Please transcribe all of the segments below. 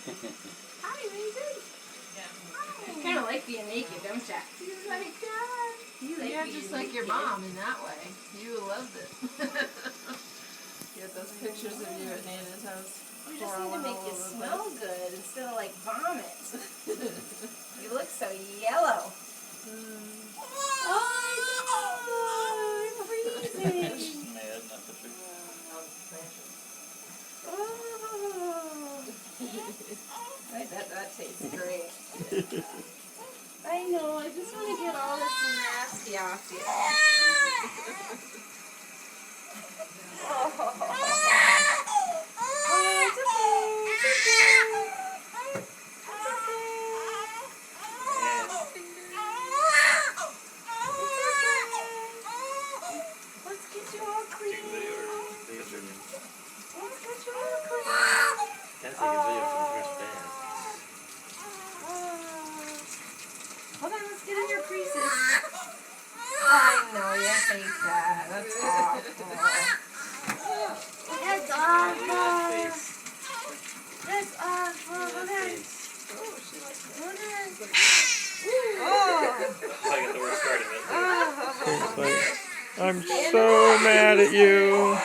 Hi, Raven. You kind of like being naked, don't ya? You like that? You're just like your mom in that way. You loved it. You had those pictures of you at Nana's house. We just need to make you smell good instead of like vomit. You look so yellow. Oh, I'm freezing. Mad, not the truth. I bet that tastes great. I know, I just want to get all this nasty off you. Oh, it's okay, it's okay. Let's get you all clean. Take a video or picture of me. Let's get you all clean. Can't take a video from the first band. Hold on, let's get in your creases. I know you hate that. That's awful. That's awful. That's awful. Hold on. Hold on. Oh. I got the worst part of it. It's like, I'm so mad at you.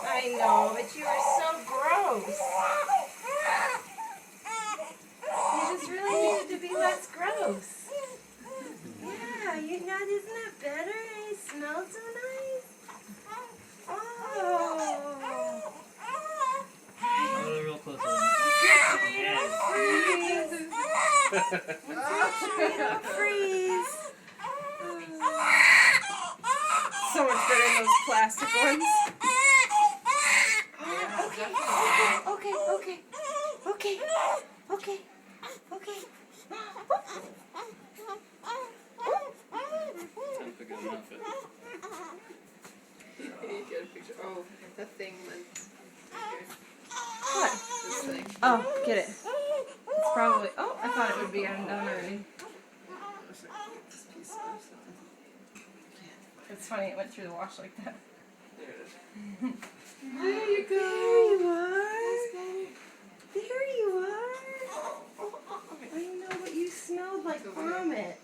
I know, but you are so gross. You just really needed to be less gross. Yeah, isn't that better? You smell so nice. Oh. Real close. Freeze. So much better than those plastic ones. Okay. Time for good enough. You get a picture. Oh, that thing went. What? This thing. Oh, get it. It's probably. Oh, I thought it would be undone already. This piece or something. It's funny, it went through the wash like that. There it is. There you go. There you are. I know, but you smelled like vomit.